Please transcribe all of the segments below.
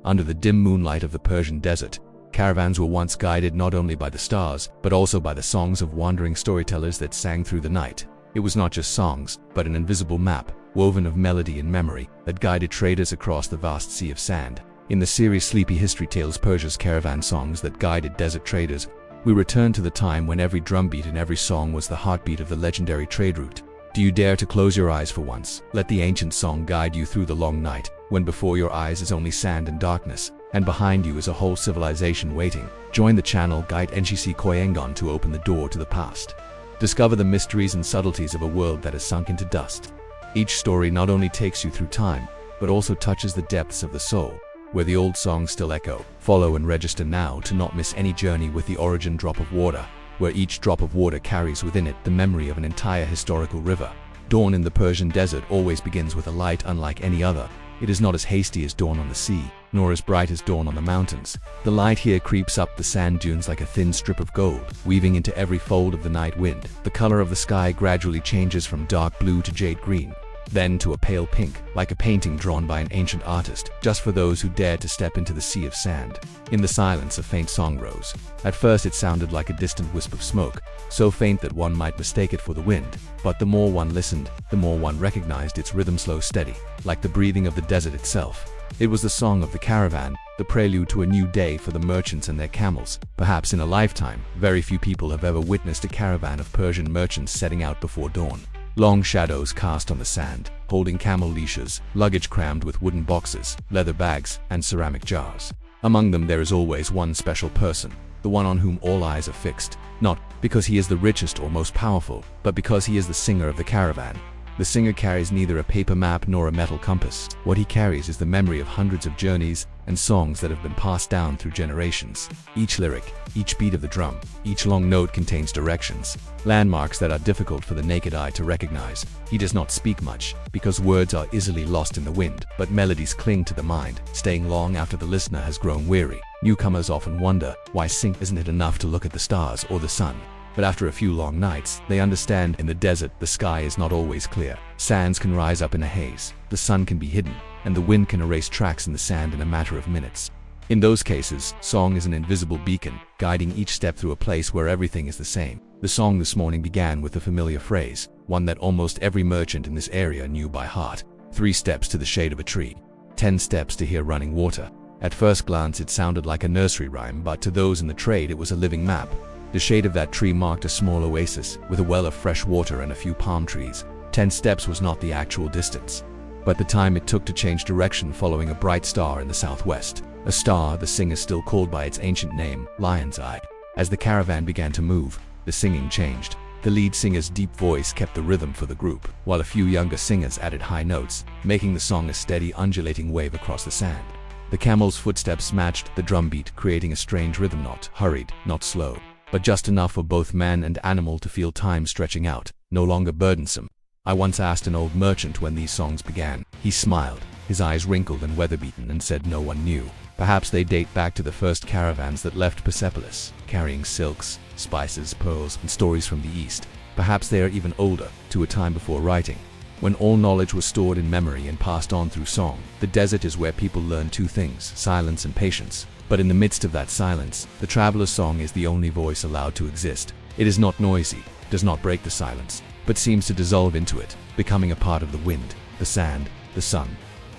Under the dim moonlight of the Persian desert, caravans were once guided not only by the stars, but also by the songs of wandering storytellers that sang through the night. It was not just songs, but an invisible map, woven of melody and memory, that guided traders across the vast sea of sand. In the series Sleepy History Tales, Persia's caravan songs that guided desert traders, we return to the time when every drumbeat and every song was the heartbeat of the legendary trade route. Do you dare to close your eyes for once? Let the ancient song guide you through the long night, when before your eyes is only sand and darkness, and behind you is a whole civilization waiting. Join the channel Guide KeChuyenV to open the door to the past. Discover the mysteries and subtleties of a world that has sunk into dust. Each story not only takes you through time, but also touches the depths of the soul, where the old songs still echo. Follow and register now to not miss any journey with the origin drop of water, where each drop of water carries within it the memory of an entire historical river. Dawn in the Persian desert always begins with a light unlike any other. It is not as hasty as dawn on the sea, nor as bright as dawn on the mountains. The light here creeps up the sand dunes like a thin strip of gold, weaving into every fold of the night wind. The color of the sky gradually changes from dark blue to jade green, then to a pale pink, like a painting drawn by an ancient artist, just for those who dared to step into the sea of sand. In the silence, a faint song rose. At first it sounded like a distant wisp of smoke, so faint that one might mistake it for the wind. But the more one listened, the more one recognized its rhythm, slow, steady, like the breathing of the desert itself. It was the song of the caravan, the prelude to a new day for the merchants and their camels. Perhaps in a lifetime, very few people have ever witnessed a caravan of Persian merchants setting out before dawn. Long shadows cast on the sand, holding camel leashes, luggage crammed with wooden boxes, leather bags, and ceramic jars. Among them there is always one special person, the one on whom all eyes are fixed, not because he is the richest or most powerful, but because he is the singer of the caravan. The singer carries neither a paper map nor a metal compass. What he carries is the memory of hundreds of journeys and songs that have been passed down through generations. Each lyric, each beat of the drum, each long note contains directions, landmarks that are difficult for the naked eye to recognize. He does not speak much, because words are easily lost in the wind, but melodies cling to the mind, staying long after the listener has grown weary. Newcomers often wonder, why sing? Isn't it enough to look at the stars or the sun? But after a few long nights, they understand in the desert the sky is not always clear. Sands can rise up in a haze, the sun can be hidden, and the wind can erase tracks in the sand in a matter of minutes. In those cases, song is an invisible beacon, guiding each step through a place where everything is the same. The song this morning began with a familiar phrase, one that almost every merchant in this area knew by heart. 3 steps to the shade of a tree, 10 steps to hear running water. At first glance it sounded like a nursery rhyme, but to those in the trade it was a living map. The shade of that tree marked a small oasis, with a well of fresh water and a few palm trees. 10 steps was not the actual distance, but the time it took to change direction following a bright star in the southwest. A star the singer still called by its ancient name, Lion's Eye. As the caravan began to move, the singing changed. The lead singer's deep voice kept the rhythm for the group, while a few younger singers added high notes, making the song a steady, undulating wave across the sand. The camel's footsteps matched the drum beat, creating a strange rhythm, not hurried, not slow, but just enough for both man and animal to feel time stretching out, no longer burdensome. I once asked an old merchant when these songs began. He smiled, his eyes wrinkled and weather-beaten, and said no one knew. Perhaps they date back to the first caravans that left Persepolis, carrying silks, spices, pearls, and stories from the east. Perhaps they are even older, to a time before writing, when all knowledge was stored in memory and passed on through song. The desert is where people learn 2 things, silence and patience. But in the midst of that silence, the traveler's song is the only voice allowed to exist. It is not noisy, does not break the silence, but seems to dissolve into it, becoming a part of the wind, the sand, the sun.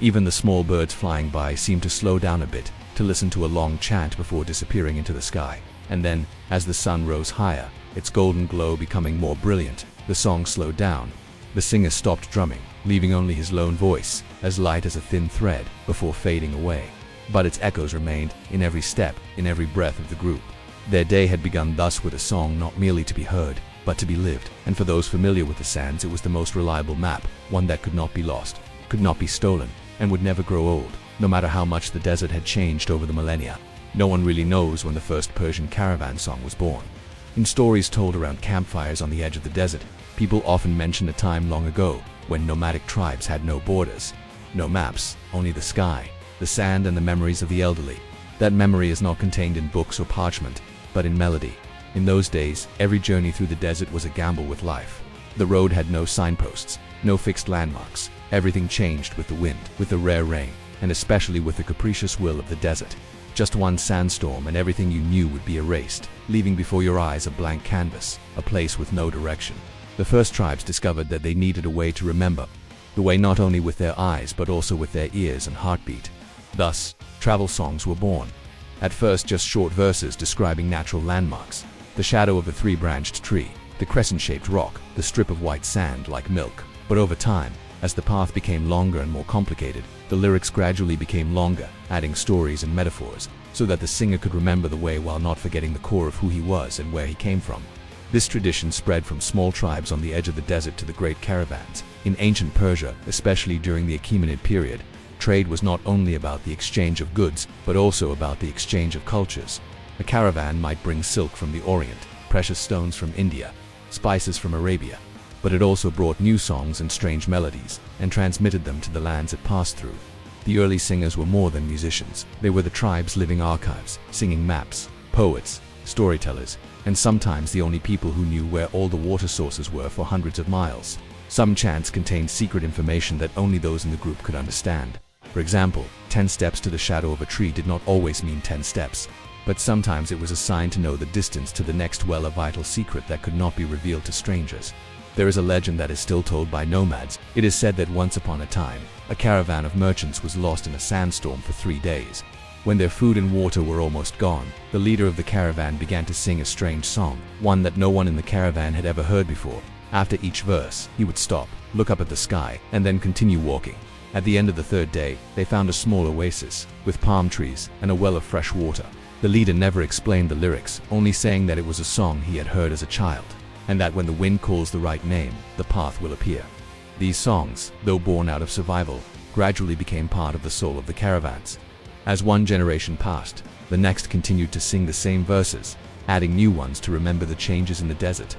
Even the small birds flying by seem to slow down a bit, to listen to a long chant before disappearing into the sky. And then, as the sun rose higher, its golden glow becoming more brilliant, the song slowed down. The singer stopped drumming, leaving only his lone voice, as light as a thin thread, before fading away. But its echoes remained, in every step, in every breath of the group. Their day had begun thus, with a song not merely to be heard, but to be lived. And for those familiar with the sands, it was the most reliable map, one that could not be lost, could not be stolen, and would never grow old, no matter how much the desert had changed over the millennia. No one really knows when the first Persian caravan song was born. In stories told around campfires on the edge of the desert, people often mention a time long ago, when nomadic tribes had no borders, no maps, only the sky, the sand, and the memories of the elderly. That memory is not contained in books or parchment, but in melody. In those days, every journey through the desert was a gamble with life. The road had no signposts, no fixed landmarks. Everything changed with the wind, with the rare rain, and especially with the capricious will of the desert. Just one sandstorm and everything you knew would be erased, leaving before your eyes a blank canvas, a place with no direction. The first tribes discovered that they needed a way to remember, the way not only with their eyes but also with their ears and heartbeat. Thus, travel songs were born. At first just short verses describing natural landmarks, the shadow of the three-branched tree, the crescent-shaped rock, the strip of white sand like milk. But over time, as the path became longer and more complicated, the lyrics gradually became longer, adding stories and metaphors, so that the singer could remember the way while not forgetting the core of who he was and where he came from. This tradition spread from small tribes on the edge of the desert to the great caravans. In ancient Persia, especially during the Achaemenid period, trade was not only about the exchange of goods, but also about the exchange of cultures. A caravan might bring silk from the Orient, precious stones from India, spices from Arabia, but it also brought new songs and strange melodies, and transmitted them to the lands it passed through. The early singers were more than musicians. They were the tribe's living archives, singing maps, poets, storytellers, and sometimes the only people who knew where all the water sources were for hundreds of miles. Some chants contained secret information that only those in the group could understand. For example, 10 steps to the shadow of a tree did not always mean 10 steps, but sometimes it was a sign to know the distance to the next well, a vital secret that could not be revealed to strangers. There is a legend that is still told by nomads. It is said that once upon a time, a caravan of merchants was lost in a sandstorm for 3 days. When their food and water were almost gone, the leader of the caravan began to sing a strange song, one that no one in the caravan had ever heard before. After each verse, he would stop, look up at the sky, and then continue walking. At the end of the 3rd day, they found a small oasis, with palm trees and a well of fresh water. The leader never explained the lyrics, only saying that it was a song he had heard as a child, and that when the wind calls the right name, the path will appear. These songs, though born out of survival, gradually became part of the soul of the caravans. As one generation passed, the next continued to sing the same verses, adding new ones to remember the changes in the desert.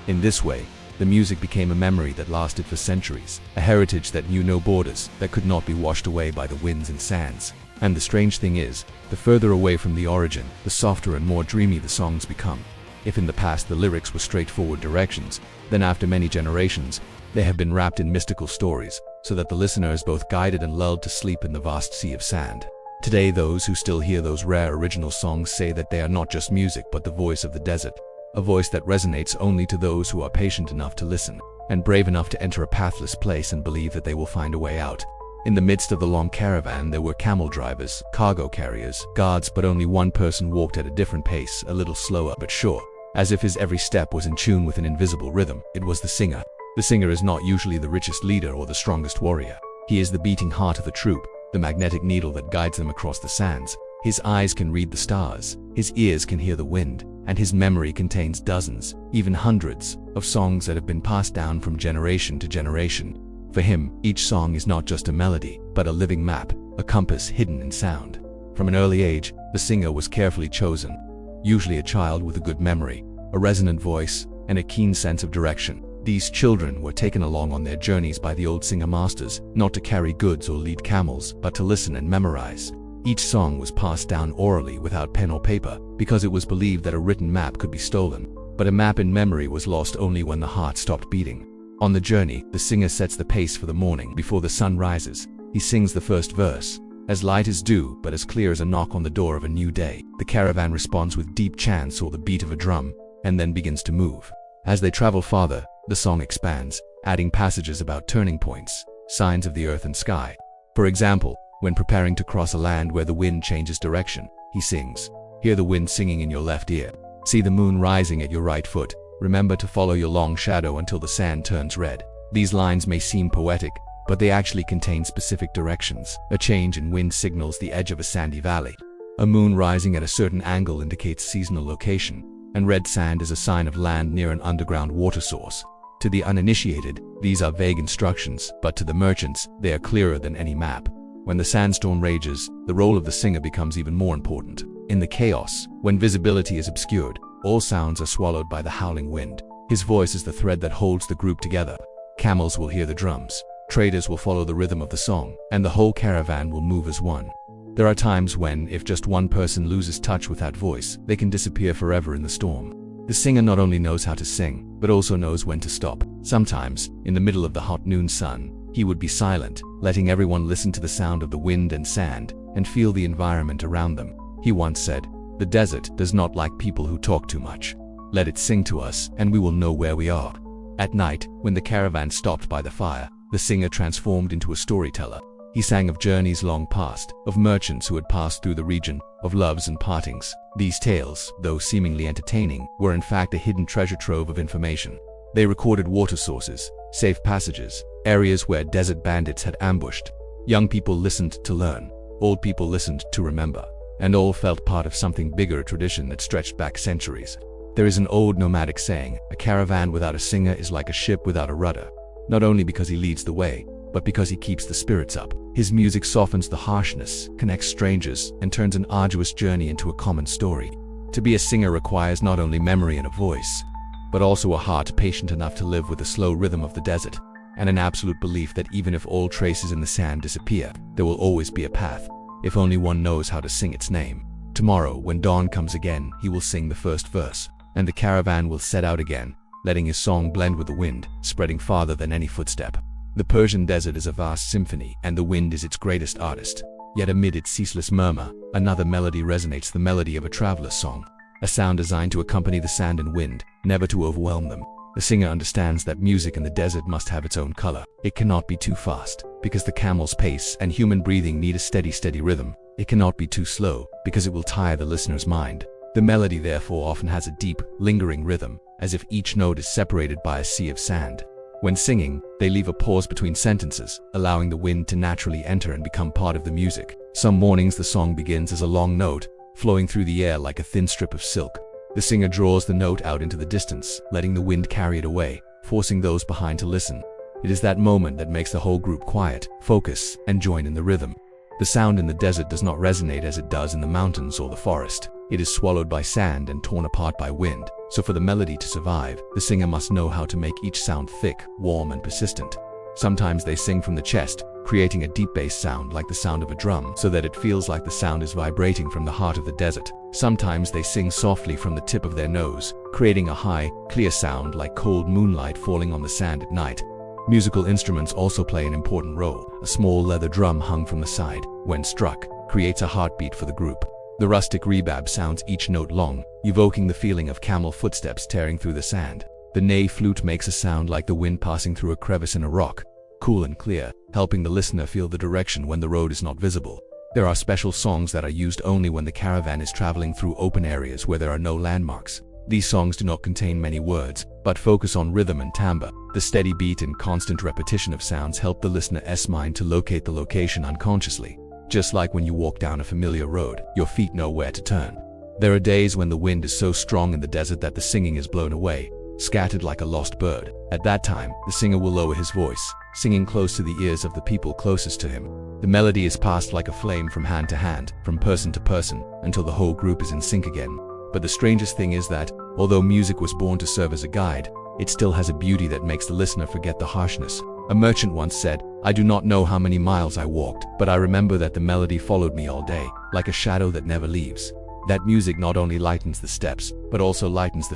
In this way, the music became a memory that lasted for centuries, a heritage that knew no borders, that could not be washed away by the winds and sands. And the strange thing is, the further away from the origin, the softer and more dreamy the songs become. If in the past the lyrics were straightforward directions, then after many generations, they have been wrapped in mystical stories, so that the listener is both guided and lulled to sleep in the vast sea of sand. Today, those who still hear those rare original songs say that they are not just music but the voice of the desert, a voice that resonates only to those who are patient enough to listen, and brave enough to enter a pathless place and believe that they will find a way out. In the midst of the long caravan, there were camel drivers, cargo carriers, guards, but only one person walked at a different pace, a little slower but sure, as if his every step was in tune with an invisible rhythm. It was the singer. The singer is not usually the richest leader or the strongest warrior. He is the beating heart of the troop, the magnetic needle that guides them across the sands. His eyes can read the stars, his ears can hear the wind, and his memory contains dozens, even hundreds, of songs that have been passed down from generation to generation. For him, each song is not just a melody, but a living map, a compass hidden in sound. From an early age, the singer was carefully chosen, usually a child with a good memory, a resonant voice, and a keen sense of direction. These children were taken along on their journeys by the old singer masters, not to carry goods or lead camels, but to listen and memorize. Each song was passed down orally without pen or paper, because it was believed that a written map could be stolen. But a map in memory was lost only when the heart stopped beating. On the journey, the singer sets the pace for the morning. Before the sun rises, he sings the first verse, as light as dew but as clear as a knock on the door of a new day. The caravan responds with deep chants or the beat of a drum, and then begins to move. As they travel farther, the song expands, adding passages about turning points, signs of the earth and sky. For example, when preparing to cross a land where the wind changes direction, he sings, "Hear the wind singing in your left ear. See the moon rising at your right foot. Remember to follow your long shadow until the sand turns red." These lines may seem poetic, but they actually contain specific directions. A change in wind signals the edge of a sandy valley. A moon rising at a certain angle indicates seasonal location, and red sand is a sign of land near an underground water source. To the uninitiated, these are vague instructions, but to the merchants, they are clearer than any map. When the sandstorm rages, the role of the singer becomes even more important. In the chaos, when visibility is obscured, all sounds are swallowed by the howling wind. His voice is the thread that holds the group together. Camels will hear the drums, traders will follow the rhythm of the song, and the whole caravan will move as one. There are times when, if just one person loses touch with that voice, they can disappear forever in the storm. The singer not only knows how to sing, but also knows when to stop. Sometimes, in the middle of the hot noon sun, He would be silent, letting everyone listen to the sound of the wind and sand and feel the environment around them. He once said, "The desert does not like people who talk too much. Let it sing to us and we will know where we are." At night, when the caravan stopped by the fire, the singer transformed into a storyteller. He sang of journeys long past, of merchants who had passed through the region, of loves and partings. These tales, though seemingly entertaining, were in fact a hidden treasure trove of information. They recorded water sources, safe passages, areas where desert bandits had ambushed. Young people listened to learn, old people listened to remember, and all felt part of something bigger, a tradition that stretched back centuries. There is an old nomadic saying, "A caravan without a singer is like a ship without a rudder," not only because he leads the way, but because he keeps the spirits up. His music softens the harshness, connects strangers, and turns an arduous journey into a common story. To be a singer requires not only memory and a voice, but also a heart patient enough to live with the slow rhythm of the desert, and an absolute belief that even if all traces in the sand disappear, there will always be a path, if only one knows how to sing its name. Tomorrow, when dawn comes again, he will sing the first verse, and the caravan will set out again, letting his song blend with the wind, spreading farther than any footstep. The Persian desert is a vast symphony, and the wind is its greatest artist. Yet amid its ceaseless murmur, another melody resonates, the melody of a traveler's song, a sound designed to accompany the sand and wind, never to overwhelm them. The singer understands that music in the desert must have its own color. It cannot be too fast, because the camel's pace and human breathing need a steady rhythm. It cannot be too slow, because it will tire the listener's mind. The melody therefore often has a deep, lingering rhythm, as if each note is separated by a sea of sand. When singing, they leave a pause between sentences, allowing the wind to naturally enter and become part of the music. Some mornings the song begins as a long note, flowing through the air like a thin strip of silk. The singer draws the note out into the distance, letting the wind carry it away, forcing those behind to listen. It is that moment that makes the whole group quiet, focus, and join in the rhythm. The sound in the desert does not resonate as it does in the mountains or the forest. It is swallowed by sand and torn apart by wind. So for the melody to survive, the singer must know how to make each sound thick, warm, and persistent. Sometimes they sing from the chest, creating a deep bass sound like the sound of a drum, so that it feels like the sound is vibrating from the heart of the desert. Sometimes they sing softly from the tip of their nose, creating a high, clear sound like cold moonlight falling on the sand at night. Musical instruments also play an important role. A small leather drum hung from the side, when struck, creates a heartbeat for the group. The rustic rebab sounds each note long, evoking the feeling of camel footsteps tearing through the sand. The ney flute makes a sound like the wind passing through a crevice in a rock, cool and clear, helping the listener feel the direction when the road is not visible. There are special songs that are used only when the caravan is traveling through open areas where there are no landmarks. These songs do not contain many words, but focus on rhythm and timbre. The steady beat and constant repetition of sounds help the listener's mind to locate the location unconsciously. Just like when you walk down a familiar road, your feet know where to turn. There are days when the wind is so strong in the desert that the singing is blown away, scattered like a lost bird. At that time, the singer will lower his voice, singing close to the ears of the people closest to him. The melody is passed like a flame from hand to hand, from person to person, until the whole group is in sync again. But the strangest thing is that, although music was born to serve as a guide, it still has a beauty that makes the listener forget the harshness. A merchant once said, "I do not know how many miles I walked, but I remember that the melody followed me all day, like a shadow that never leaves." That music not only lightens the steps, but also lightens the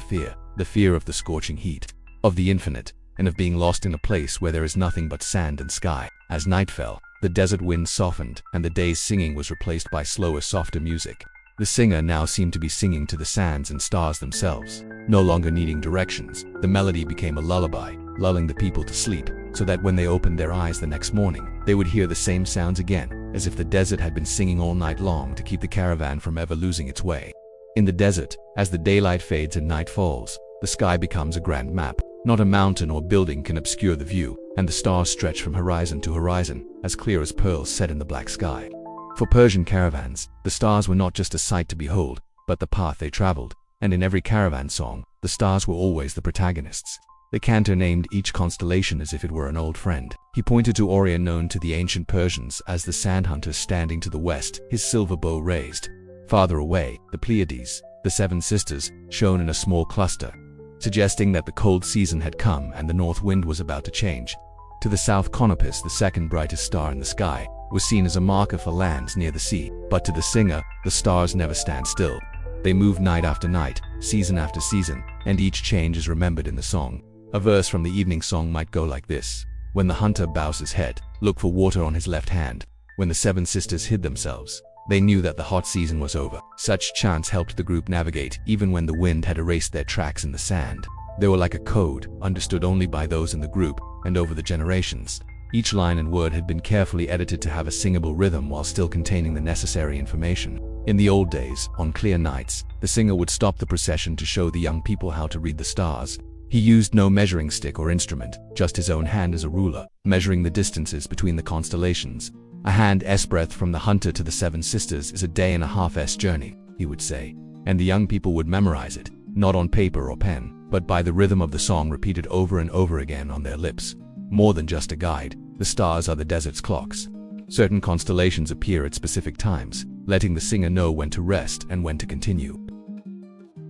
fear of the scorching heat, of the infinite, and of being lost in a place where there is nothing but sand and sky. As night fell, the desert wind softened, and the day's singing was replaced by slower, softer music. The singer now seemed to be singing to the sands and stars themselves. No longer needing directions, the melody became a lullaby, lulling the people to sleep, so that when they opened their eyes the next morning, they would hear the same sounds again, as if the desert had been singing all night long to keep the caravan from ever losing its way. In the desert, as the daylight fades and night falls, the sky becomes a grand map. Not a mountain or building can obscure the view, and the stars stretch from horizon to horizon, as clear as pearls set in the black sky. For Persian caravans, the stars were not just a sight to behold, but the path they traveled, and in every caravan song, the stars were always the protagonists. The cantor named each constellation as if it were an old friend. He pointed to Orion, known to the ancient Persians as the sand hunter, standing to the west, his silver bow raised. Farther away, the Pleiades, the seven sisters, shone in a small cluster, suggesting that the cold season had come and the north wind was about to change. To the south, Canopus, the second brightest star in the sky, was seen as a marker for lands near the sea. But to the singer, the stars never stand still. They move night after night, season after season, and each change is remembered in the song. A verse from the evening song might go like this: When the hunter bows his head, look for water on his left hand. When the seven sisters hid themselves, they knew that the hot season was over. Such chants helped the group navigate even when the wind had erased their tracks in the sand. They were like a code, understood only by those in the group, and over the generations. Each line and word had been carefully edited to have a singable rhythm while still containing the necessary information. In the old days, on clear nights, the singer would stop the procession to show the young people how to read the stars. He used no measuring stick or instrument, just his own hand as a ruler, measuring the distances between the constellations. A hand's breadth from the hunter to the seven sisters is a day and a half's journey, he would say, and the young people would memorize it, not on paper or pen, but by the rhythm of the song repeated over and over again on their lips. More than just a guide, the stars are the desert's clocks. Certain constellations appear at specific times, letting the singer know when to rest and when to continue.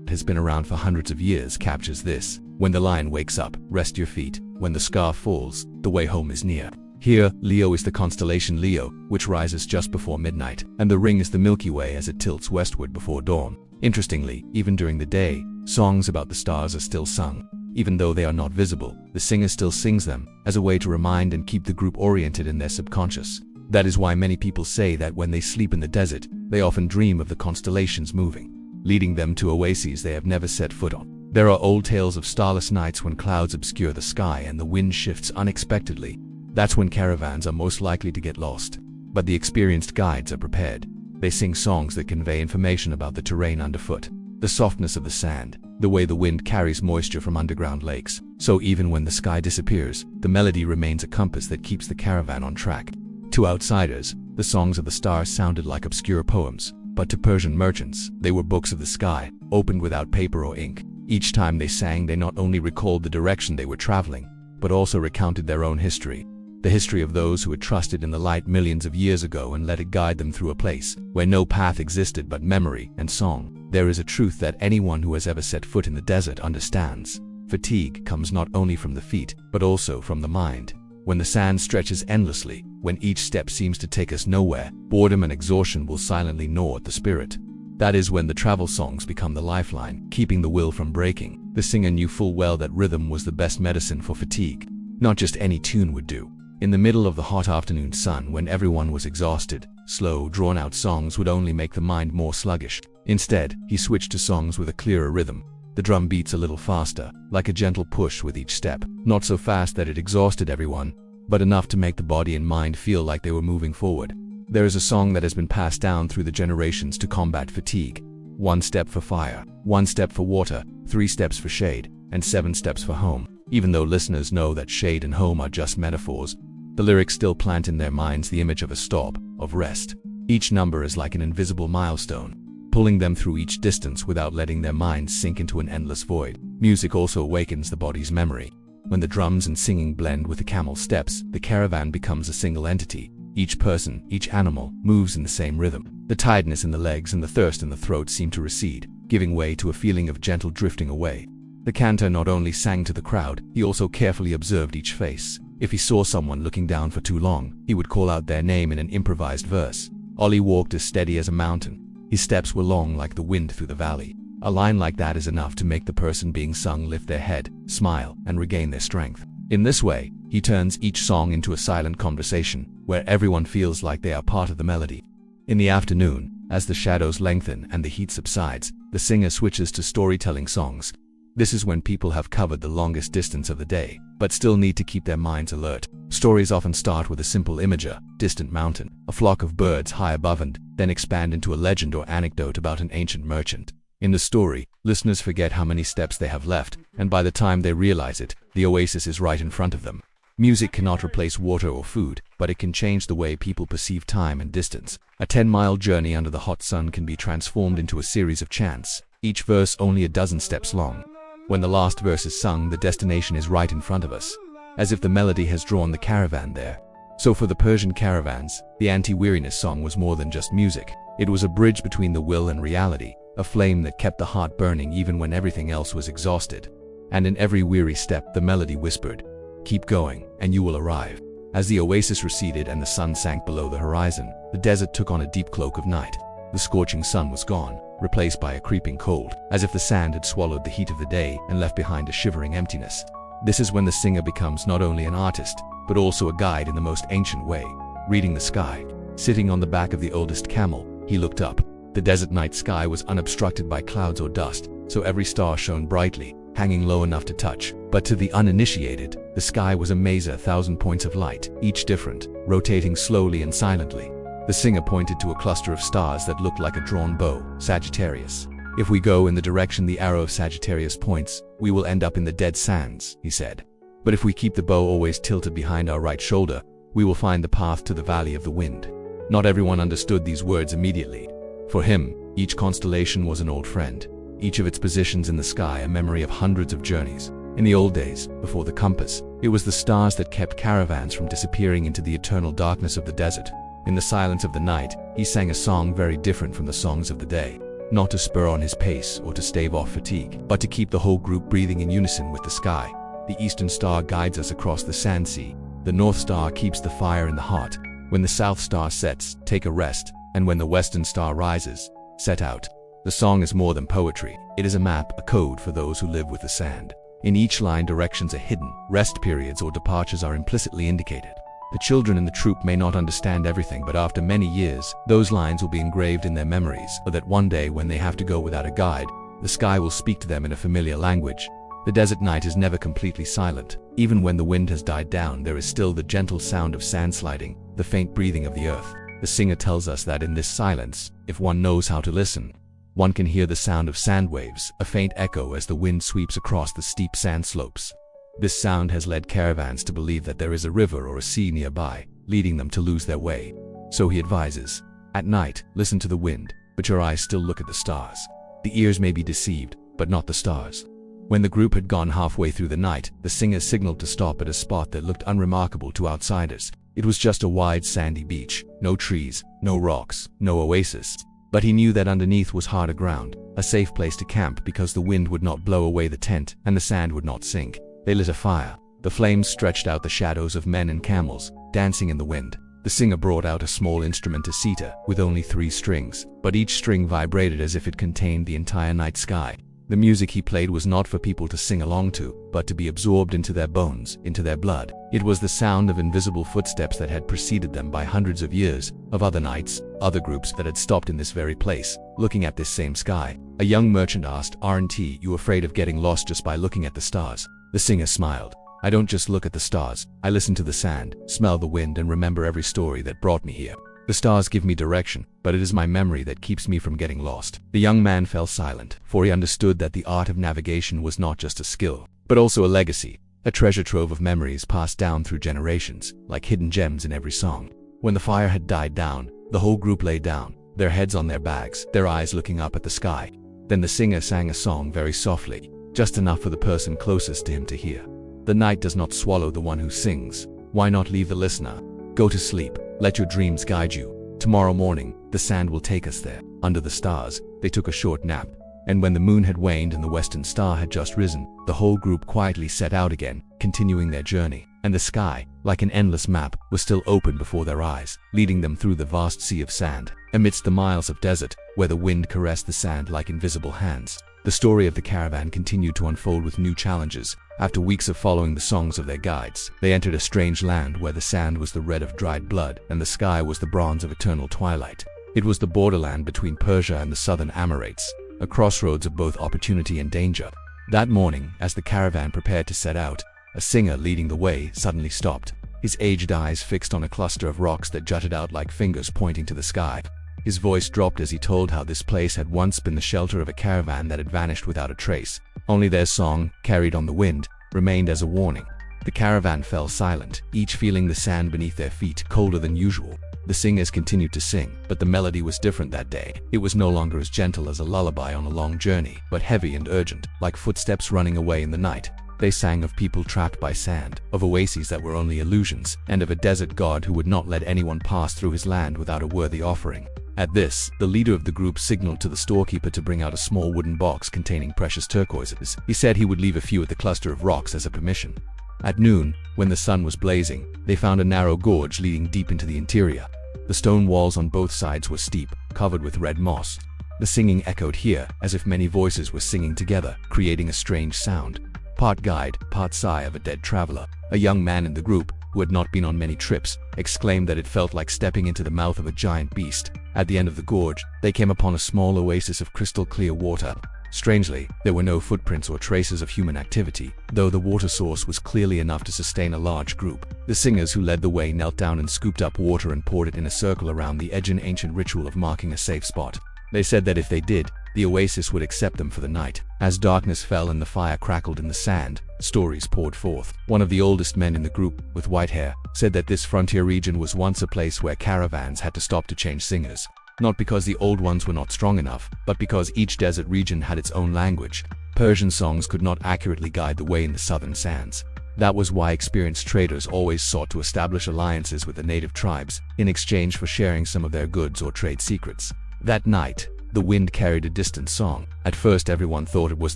It has been around for hundreds of years captures this. When the lion wakes up, rest your feet. When the scarf falls, the way home is near. Here, Leo is the constellation Leo, which rises just before midnight, and the ring is the Milky Way as it tilts westward before dawn. Interestingly, even during the day, songs about the stars are still sung. Even though they are not visible, the singer still sings them, as a way to remind and keep the group oriented in their subconscious. That is why many people say that when they sleep in the desert, they often dream of the constellations moving, leading them to oases they have never set foot on. There are old tales of starless nights when clouds obscure the sky and the wind shifts unexpectedly. That's when caravans are most likely to get lost. But the experienced guides are prepared. They sing songs that convey information about the terrain underfoot, the softness of the sand, the way the wind carries moisture from underground lakes. So even when the sky disappears, the melody remains a compass that keeps the caravan on track. To outsiders, the songs of the stars sounded like obscure poems, but to Persian merchants, they were books of the sky, opened without paper or ink. Each time they sang, they not only recalled the direction they were traveling, but also recounted their own history. The history of those who had trusted in the light millions of years ago and let it guide them through a place where no path existed but memory and song. There is a truth that anyone who has ever set foot in the desert understands. Fatigue comes not only from the feet, but also from the mind. When the sand stretches endlessly, when each step seems to take us nowhere, boredom and exhaustion will silently gnaw at the spirit. That is when the travel songs become the lifeline, keeping the will from breaking. The singer knew full well that rhythm was the best medicine for fatigue. Not just any tune would do. In the middle of the hot afternoon sun, when everyone was exhausted, slow, drawn-out songs would only make the mind more sluggish. Instead, he switched to songs with a clearer rhythm. The drum beats a little faster, like a gentle push with each step. Not so fast that it exhausted everyone, but enough to make the body and mind feel like they were moving forward. There is a song that has been passed down through the generations to combat fatigue. 1 step for fire, 1 step for water, 3 steps for shade, and 7 steps for home. Even though listeners know that shade and home are just metaphors, the lyrics still plant in their minds the image of a stop, of rest. Each number is like an invisible milestone, pulling them through each distance without letting their minds sink into an endless void. Music also awakens the body's memory. When the drums and singing blend with the camel steps, the caravan becomes a single entity. Each person, each animal, moves in the same rhythm. The tiredness in the legs and the thirst in the throat seem to recede, giving way to a feeling of gentle drifting away. The cantor not only sang to the crowd, he also carefully observed each face. If he saw someone looking down for too long, he would call out their name in an improvised verse. Oli walked as steady as a mountain. His steps were long like the wind through the valley. A line like that is enough to make the person being sung lift their head, smile, and regain their strength. In this way, he turns each song into a silent conversation, where everyone feels like they are part of the melody. In the afternoon, as the shadows lengthen and the heat subsides, the singer switches to storytelling songs. This is when people have covered the longest distance of the day, but still need to keep their minds alert. Stories often start with a simple imager, distant mountain, a flock of birds high above, and then expand into a legend or anecdote about an ancient merchant. In the story, listeners forget how many steps they have left, and by the time they realize it, the oasis is right in front of them. Music cannot replace water or food, but it can change the way people perceive time and distance. A 10-mile journey under the hot sun can be transformed into a series of chants, each verse only a dozen steps long. When the last verse is sung, the destination is right in front of us, as if the melody has drawn the caravan there. So for the Persian caravans, the anti-weariness song was more than just music. It was a bridge between the will and reality, a flame that kept the heart burning even when everything else was exhausted. And in every weary step, the melody whispered, "Keep going, and you will arrive." As the oasis receded and the sun sank below the horizon, the desert took on a deep cloak of night. The scorching sun was gone, replaced by a creeping cold, as if the sand had swallowed the heat of the day and left behind a shivering emptiness. This is when the singer becomes not only an artist, but also a guide in the most ancient way, reading the sky. Sitting on the back of the oldest camel, he looked up. The desert night sky was unobstructed by clouds or dust, so every star shone brightly, hanging low enough to touch. But to the uninitiated, the sky was a maze of 1,000 points of light, each different, rotating slowly and silently. The singer pointed to a cluster of stars that looked like a drawn bow, Sagittarius. "If we go in the direction the arrow of Sagittarius points, we will end up in the dead sands," he said. "But if we keep the bow always tilted behind our right shoulder, we will find the path to the valley of the wind." Not everyone understood these words immediately. For him, each constellation was an old friend, each of its positions in the sky a memory of hundreds of journeys. In the old days, before the compass, it was the stars that kept caravans from disappearing into the eternal darkness of the desert. In the silence of the night, he sang a song very different from the songs of the day, not to spur on his pace or to stave off fatigue, but to keep the whole group breathing in unison with the sky. The eastern star guides us across the sand sea. The north star keeps the fire in the heart. When the south star sets, take a rest, and when the western star rises, set out. The song is more than poetry. It is a map, a code for those who live with the sand. In each line, directions are hidden, rest periods or departures are implicitly indicated. The children in the troop may not understand everything, but after many years, those lines will be engraved in their memories, so that one day when they have to go without a guide, the sky will speak to them in a familiar language. The desert night is never completely silent. Even when the wind has died down, there is still the gentle sound of sand sliding, the faint breathing of the earth. The singer tells us that in this silence, if one knows how to listen, one can hear the sound of sand waves, a faint echo as the wind sweeps across the steep sand slopes. This sound has led caravans to believe that there is a river or a sea nearby, leading them to lose their way. So he advises, at night, listen to the wind, but your eyes still look at the stars. The ears may be deceived, but not the stars. When the group had gone halfway through the night, the singer signaled to stop at a spot that looked unremarkable to outsiders. It was just a wide sandy beach, no trees, no rocks, no oasis. But he knew that underneath was harder ground, a safe place to camp because the wind would not blow away the tent and the sand would not sink. They lit a fire. The flames stretched out the shadows of men and camels, dancing in the wind. The singer brought out a small instrument, a sitar, with only 3 strings, but each string vibrated as if it contained the entire night sky. The music he played was not for people to sing along to, but to be absorbed into their bones, into their blood. It was the sound of invisible footsteps that had preceded them by hundreds of years, of other nights, other groups that had stopped in this very place, looking at this same sky. A young merchant asked, "Aren't you afraid of getting lost just by looking at the stars?" The singer smiled. "I don't just look at the stars, I listen to the sand, smell the wind and remember every story that brought me here. The stars give me direction, but it is my memory that keeps me from getting lost." The young man fell silent, for he understood that the art of navigation was not just a skill, but also a legacy, a treasure trove of memories passed down through generations, like hidden gems in every song. When the fire had died down, the whole group lay down, their heads on their bags, their eyes looking up at the sky. Then the singer sang a song very softly, just enough for the person closest to him to hear. "The night does not swallow the one who sings. Why not leave the listener? Go to sleep, let your dreams guide you. Tomorrow morning, the sand will take us there." Under the stars, they took a short nap, and when the moon had waned and the western star had just risen, the whole group quietly set out again, continuing their journey. And the sky, like an endless map, was still open before their eyes, leading them through the vast sea of sand, amidst the miles of desert, where the wind caressed the sand like invisible hands. The story of the caravan continued to unfold with new challenges. After weeks of following the songs of their guides, they entered a strange land where the sand was the red of dried blood and the sky was the bronze of eternal twilight. It was the borderland between Persia and the southern Amorites, a crossroads of both opportunity and danger. That morning, as the caravan prepared to set out, a singer leading the way suddenly stopped, his aged eyes fixed on a cluster of rocks that jutted out like fingers pointing to the sky. His voice dropped as he told how this place had once been the shelter of a caravan that had vanished without a trace. Only their song, carried on the wind, remained as a warning. The caravan fell silent, each feeling the sand beneath their feet colder than usual. The singers continued to sing, but the melody was different that day. It was no longer as gentle as a lullaby on a long journey, but heavy and urgent, like footsteps running away in the night. They sang of people trapped by sand, of oases that were only illusions, and of a desert god who would not let anyone pass through his land without a worthy offering. At this, the leader of the group signaled to the storekeeper to bring out a small wooden box containing precious turquoises. He said he would leave a few at the cluster of rocks as a permission. At noon, when the sun was blazing, they found a narrow gorge leading deep into the interior. The stone walls on both sides were steep, covered with red moss. The singing echoed here, as if many voices were singing together, creating a strange sound. Part guide, part sigh of a dead traveler. A young man in the group, who had not been on many trips, exclaimed that it felt like stepping into the mouth of a giant beast. At the end of the gorge, they came upon a small oasis of crystal clear water. Strangely, there were no footprints or traces of human activity, though the water source was clearly enough to sustain a large group. The singers who led the way knelt down and scooped up water and poured it in a circle around the edge, an ancient ritual of marking a safe spot. They said that if they did, the oasis would accept them for the night. As darkness fell and the fire crackled in the sand, stories poured forth. One of the oldest men in the group, with white hair, said that this frontier region was once a place where caravans had to stop to change singers. Not because the old ones were not strong enough, but because each desert region had its own language. Persian songs could not accurately guide the way in the southern sands. That was why experienced traders always sought to establish alliances with the native tribes, in exchange for sharing some of their goods or trade secrets. That night, the wind carried a distant song. At first everyone thought it was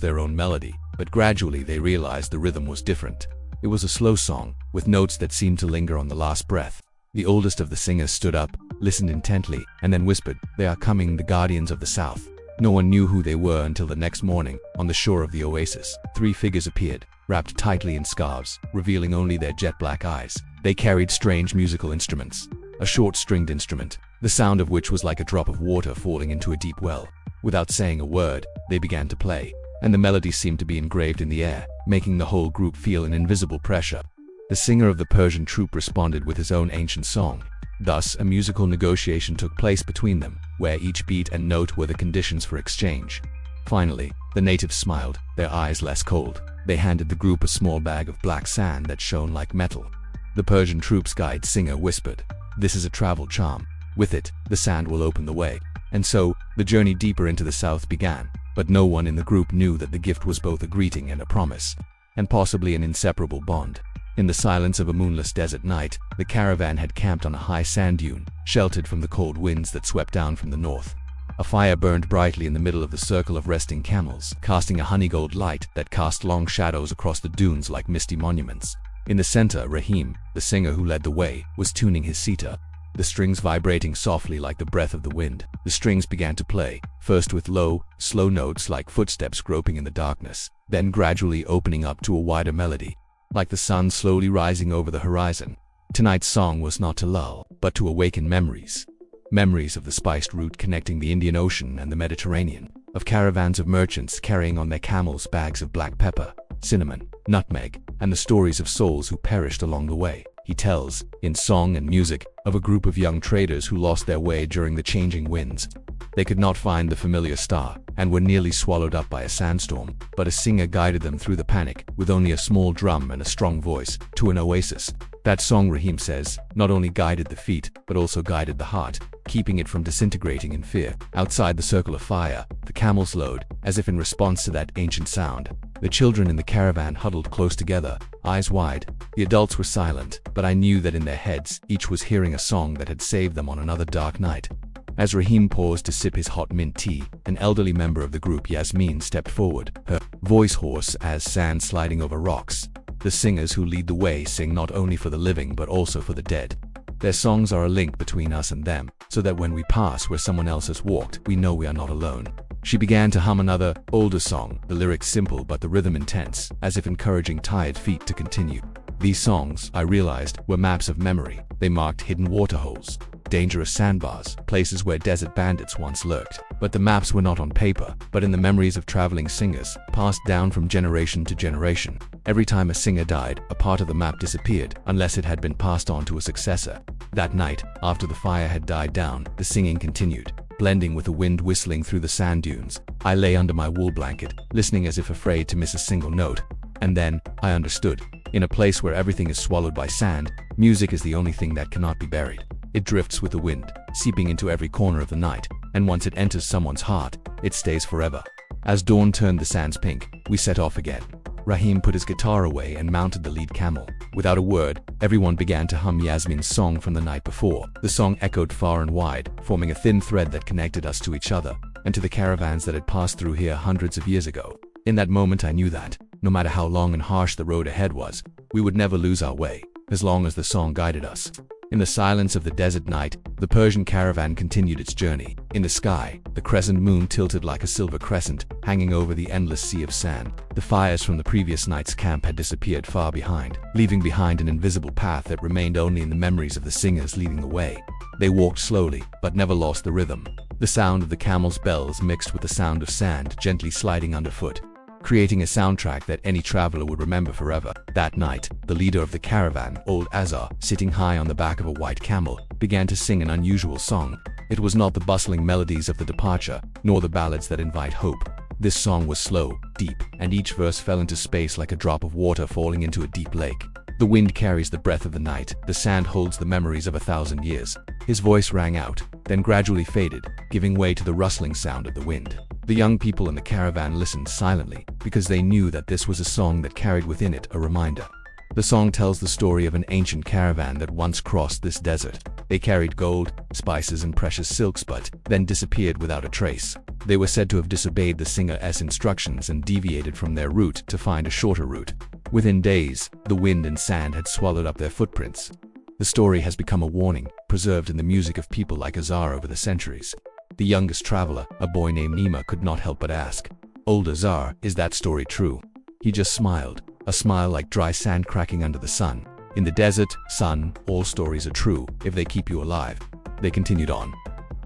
their own melody, but gradually they realized the rhythm was different. It was a slow song, with notes that seemed to linger on the last breath. The oldest of the singers stood up, listened intently, and then whispered, "They are coming, the guardians of the south." No one knew who they were until the next morning, on the shore of the oasis. 3 figures appeared, wrapped tightly in scarves, revealing only their jet-black eyes. They carried strange musical instruments. A short stringed instrument, the sound of which was like a drop of water falling into a deep well. Without saying a word, they began to play, and the melody seemed to be engraved in the air, making the whole group feel an invisible pressure. The singer of the Persian troupe responded with his own ancient song. Thus, a musical negotiation took place between them, where each beat and note were the conditions for exchange. Finally, the natives smiled, their eyes less cold. They handed the group a small bag of black sand that shone like metal. The Persian troupe's guide singer whispered, "This is a travel charm. With it, the sand will open the way." And so, the journey deeper into the south began. But no one in the group knew that the gift was both a greeting and a promise, and possibly an inseparable bond. In the silence of a moonless desert night, the caravan had camped on a high sand dune, sheltered from the cold winds that swept down from the north. A fire burned brightly in the middle of the circle of resting camels, casting a honeygold light that cast long shadows across the dunes like misty monuments. In the center, Rahim, the singer who led the way, was tuning his sitar, the strings vibrating softly like the breath of the wind. The strings began to play, first with low, slow notes like footsteps groping in the darkness, then gradually opening up to a wider melody, like the sun slowly rising over the horizon. Tonight's song was not to lull, but to awaken memories. Memories of the spiced route connecting the Indian Ocean and the Mediterranean, of caravans of merchants carrying on their camels bags of black pepper, cinnamon, nutmeg, and the stories of souls who perished along the way. He tells, in song and music, of a group of young traders who lost their way during the changing winds. They could not find the familiar star, and were nearly swallowed up by a sandstorm, but a singer guided them through the panic, with only a small drum and a strong voice, to an oasis. That song, Rahim says, not only guided the feet, but also guided the heart, keeping it from disintegrating in fear. Outside the circle of fire, the camels lowed, as if in response to that ancient sound. The children in the caravan huddled close together, eyes wide. The adults were silent, but I knew that in their heads, each was hearing a song that had saved them on another dark night. As Rahim paused to sip his hot mint tea, an elderly member of the group, Yasmin, stepped forward, her voice hoarse as sand sliding over rocks. The singers who lead the way sing not only for the living but also for the dead. Their songs are a link between us and them, so that when we pass where someone else has walked, we know we are not alone. She began to hum another, older song, the lyrics simple but the rhythm intense, as if encouraging tired feet to continue. These songs, I realized, were maps of memory. They marked hidden waterholes, dangerous sandbars, places where desert bandits once lurked. But the maps were not on paper, but in the memories of traveling singers, passed down from generation to generation. Every time a singer died, a part of the map disappeared, unless it had been passed on to a successor. That night, after the fire had died down, the singing continued, blending with the wind whistling through the sand dunes. I lay under my wool blanket, listening as if afraid to miss a single note. And then, I understood. In a place where everything is swallowed by sand, music is the only thing that cannot be buried. It drifts with the wind, seeping into every corner of the night, and once it enters someone's heart, it stays forever. As dawn turned the sands pink, we set off again. Rahim put his guitar away and mounted the lead camel. Without a word, everyone began to hum Yasmin's song from the night before. The song echoed far and wide, forming a thin thread that connected us to each other, and to the caravans that had passed through here hundreds of years ago. In that moment I knew that, no matter how long and harsh the road ahead was, we would never lose our way, as long as the song guided us. In the silence of the desert night, the Persian caravan continued its journey. In the sky, the crescent moon tilted like a silver crescent, hanging over the endless sea of sand. The fires from the previous night's camp had disappeared far behind, leaving behind an invisible path that remained only in the memories of the singers leading the way. They walked slowly, but never lost the rhythm. The sound of the camels' bells mixed with the sound of sand gently sliding underfoot, creating a soundtrack that any traveler would remember forever. That night, the leader of the caravan, old Azar, sitting high on the back of a white camel, began to sing an unusual song. It was not the bustling melodies of the departure, nor the ballads that invite hope. This song was slow, deep, and each verse fell into space like a drop of water falling into a deep lake. The wind carries the breath of the night, the sand holds the memories of 1,000 years. His voice rang out, then gradually faded, giving way to the rustling sound of the wind. The young people in the caravan listened silently, because they knew that this was a song that carried within it a reminder. The song tells the story of an ancient caravan that once crossed this desert. They carried gold, spices, and precious silks, but then disappeared without a trace. They were said to have disobeyed the singer's instructions and deviated from their route to find a shorter route. Within days, the wind and sand had swallowed up their footprints. The story has become a warning, preserved in the music of people like Azar over the centuries. The youngest traveler, a boy named Nima, could not help but ask, "Old Azar, is that story true?" He just smiled, a smile like dry sand cracking under the sun. "In the desert, son, all stories are true, if they keep you alive." They continued on.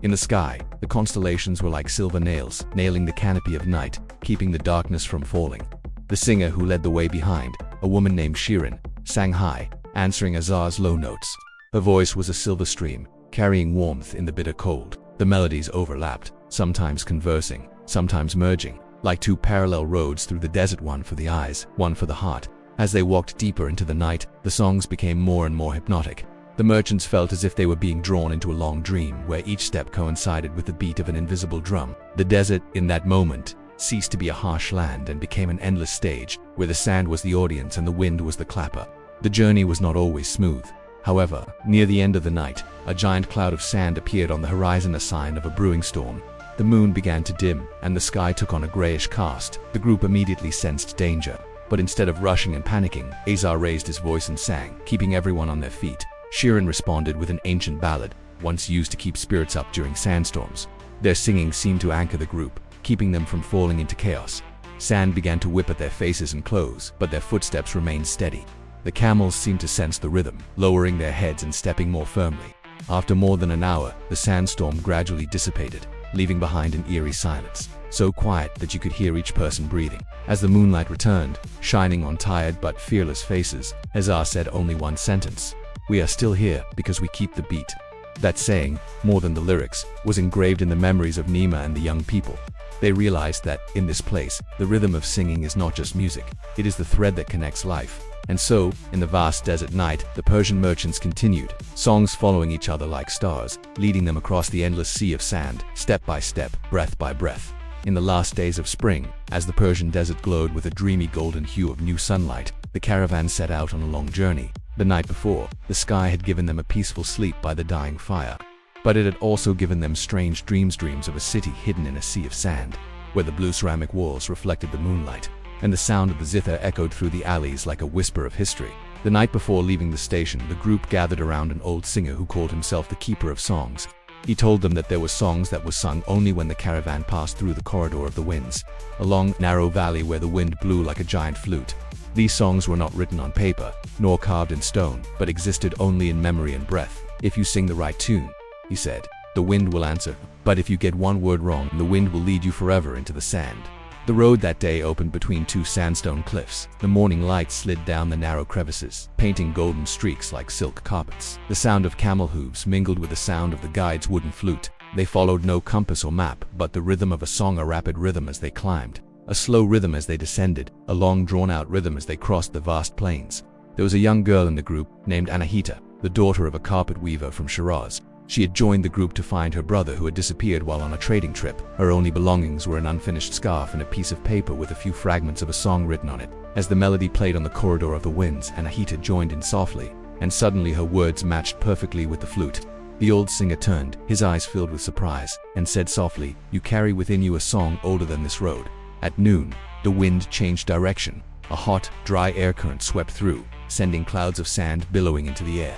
In the sky, the constellations were like silver nails, nailing the canopy of night, keeping the darkness from falling. The singer who led the way behind, a woman named Shirin, sang high, answering Azar's low notes. Her voice was a silver stream, carrying warmth in the bitter cold. The melodies overlapped, sometimes conversing, sometimes merging, like two parallel roads through the desert, one for the eyes, one for the heart. As they walked deeper into the night, the songs became more and more hypnotic. The merchants felt as if they were being drawn into a long dream, where each step coincided with the beat of an invisible drum. The desert, in that moment, ceased to be a harsh land and became an endless stage, where the sand was the audience and the wind was the clapper. The journey was not always smooth. However, near the end of the night, a giant cloud of sand appeared on the horizon, a sign of a brewing storm. The moon began to dim, and the sky took on a grayish cast. The group immediately sensed danger. But instead of rushing and panicking, Azar raised his voice and sang, keeping everyone on their feet. Shirin responded with an ancient ballad, once used to keep spirits up during sandstorms. Their singing seemed to anchor the group, keeping them from falling into chaos. Sand began to whip at their faces and clothes, but their footsteps remained steady. The camels seemed to sense the rhythm, lowering their heads and stepping more firmly. After more than an hour, the sandstorm gradually dissipated, leaving behind an eerie silence, so quiet that you could hear each person breathing. As the moonlight returned, shining on tired but fearless faces, Azar said only one sentence: "We are still here because we keep the beat." That saying, more than the lyrics, was engraved in the memories of Nima and the young people. They realized that, in this place, the rhythm of singing is not just music, it is the thread that connects life. And so, in the vast desert night, the Persian merchants continued, songs following each other like stars, leading them across the endless sea of sand, step by step, breath by breath. In the last days of spring, as the Persian desert glowed with a dreamy golden hue of new sunlight, the caravan set out on a long journey. The night before, the sky had given them a peaceful sleep by the dying fire. But it had also given them strange dreams of a city hidden in a sea of sand, where the blue ceramic walls reflected the moonlight, and the sound of the zither echoed through the alleys like a whisper of history. The night before leaving the station, the group gathered around an old singer who called himself the Keeper of Songs. He told them that there were songs that were sung only when the caravan passed through the corridor of the winds, a long, narrow valley where the wind blew like a giant flute. These songs were not written on paper, nor carved in stone, but existed only in memory and breath. "If you sing the right tune," he said, "the wind will answer. But if you get one word wrong, the wind will lead you forever into the sand." The road that day opened between two sandstone cliffs. The morning light slid down the narrow crevices, painting golden streaks like silk carpets. The sound of camel hooves mingled with the sound of the guide's wooden flute. They followed no compass or map, but the rhythm of a song, a rapid rhythm as they climbed, a slow rhythm as they descended, a long drawn-out rhythm as they crossed the vast plains. There was a young girl in the group named Anahita, the daughter of a carpet weaver from Shiraz. She had joined the group to find her brother who had disappeared while on a trading trip. Her only belongings were an unfinished scarf and a piece of paper with a few fragments of a song written on it. As the melody played on the corridor of the winds, Anahita joined in softly, and suddenly her words matched perfectly with the flute. The old singer turned, his eyes filled with surprise, and said softly, "You carry within you a song older than this road." At noon, the wind changed direction. A hot, dry air current swept through, sending clouds of sand billowing into the air.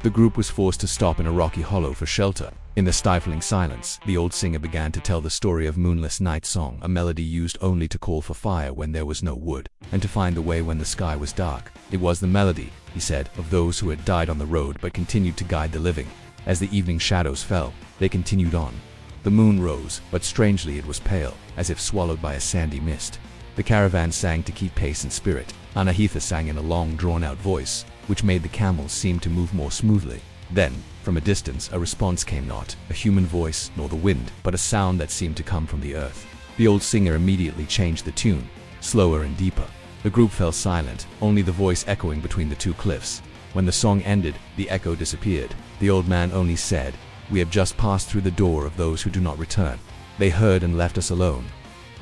The group was forced to stop in a rocky hollow for shelter. In the stifling silence, the old singer began to tell the story of Moonless Night Song, a melody used only to call for fire when there was no wood, and to find the way when the sky was dark. It was the melody, he said, of those who had died on the road but continued to guide the living. As the evening shadows fell, they continued on. The moon rose, but strangely it was pale, as if swallowed by a sandy mist. The caravan sang to keep pace in spirit. Anahita sang in a long, drawn-out voice, which made the camels seem to move more smoothly. Then, from a distance, a response came, not a human voice nor the wind, but a sound that seemed to come from the earth. The old singer immediately changed the tune, slower and deeper. The group fell silent, only the voice echoing between the two cliffs. When the song ended, the echo disappeared. The old man only said, "We have just passed through the door of those who do not return. They heard and left us alone."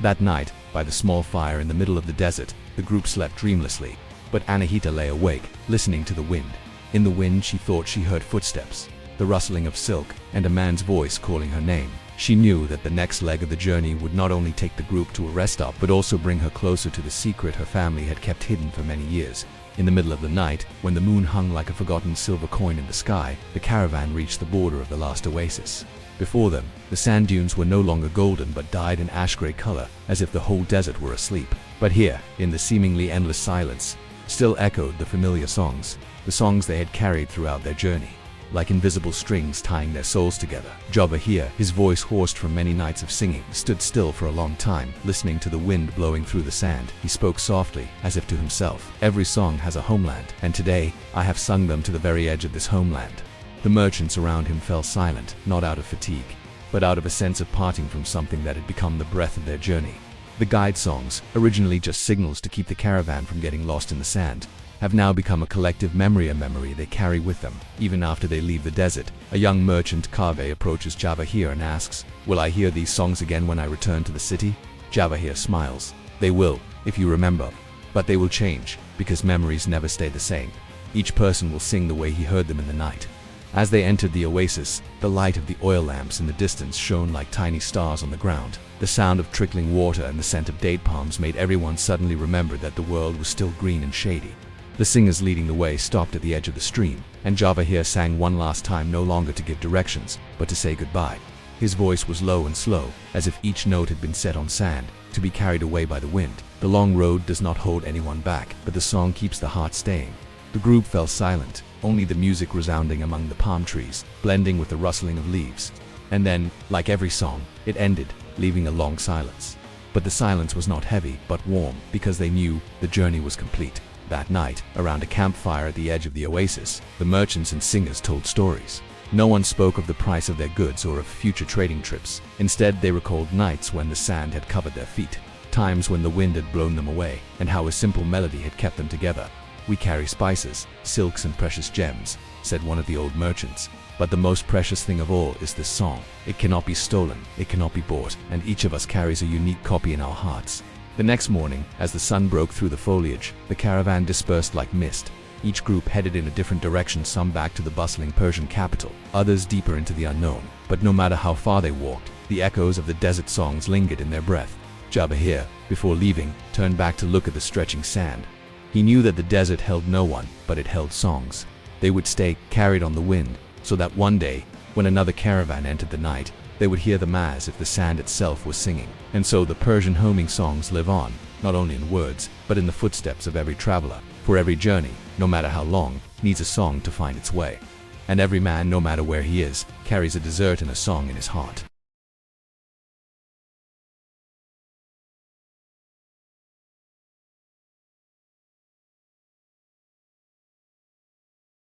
That night, by the small fire in the middle of the desert, the group slept dreamlessly. But Anahita lay awake, listening to the wind. In the wind, she thought she heard footsteps, the rustling of silk, and a man's voice calling her name. She knew that the next leg of the journey would not only take the group to a rest stop, but also bring her closer to the secret her family had kept hidden for many years. In the middle of the night, when the moon hung like a forgotten silver coin in the sky, the caravan reached the border of the last oasis. Before them, the sand dunes were no longer golden but dyed an ash-gray color, as if the whole desert were asleep. But here, in the seemingly endless silence, still echoed the familiar songs, the songs they had carried throughout their journey, like invisible strings tying their souls together. Java here, his voice hoarse from many nights of singing, stood still for a long time, listening to the wind blowing through the sand. He spoke softly, as if to himself. "Every song has a homeland, and today, I have sung them to the very edge of this homeland." The merchants around him fell silent, not out of fatigue, but out of a sense of parting from something that had become the breath of their journey. The guide songs, originally just signals to keep the caravan from getting lost in the sand, have now become a collective memory, a memory they carry with them, even after they leave the desert. A young merchant, Kave, approaches Javahir and asks, "Will I hear these songs again when I return to the city?" Javahir smiles. "They will, if you remember. But they will change, because memories never stay the same. Each person will sing the way he heard them in the night." As they entered the oasis, the light of the oil lamps in the distance shone like tiny stars on the ground. The sound of trickling water and the scent of date palms made everyone suddenly remember that the world was still green and shady. The singers leading the way stopped at the edge of the stream, and Javahir sang one last time, no longer to give directions, but to say goodbye. His voice was low and slow, as if each note had been set on sand, to be carried away by the wind. The long road does not hold anyone back, but the song keeps the heart staying. The group fell silent, only the music resounding among the palm trees, blending with the rustling of leaves. And then, like every song, it ended, leaving a long silence. But the silence was not heavy, but warm, because they knew the journey was complete. That night, around a campfire at the edge of the oasis, the merchants and singers told stories. No one spoke of the price of their goods or of future trading trips. Instead, they recalled nights when the sand had covered their feet, times when the wind had blown them away, and how a simple melody had kept them together. "We carry spices, silks, and precious gems," said one of the old merchants. "But the most precious thing of all is this song. It cannot be stolen, it cannot be bought, and each of us carries a unique copy in our hearts." The next morning, as the sun broke through the foliage, the caravan dispersed like mist. Each group headed in a different direction, some back to the bustling Persian capital, others deeper into the unknown. But no matter how far they walked, the echoes of the desert songs lingered in their breath. Javahir, before leaving, turned back to look at the stretching sand. He knew that the desert held no one, but it held songs. They would stay carried on the wind, so that one day, when another caravan entered the night, they would hear them as if the sand itself was singing. And so the Persian homing songs live on, not only in words, but in the footsteps of every traveler. For every journey, no matter how long, needs a song to find its way. And every man, no matter where he is, carries a desert and a song in his heart.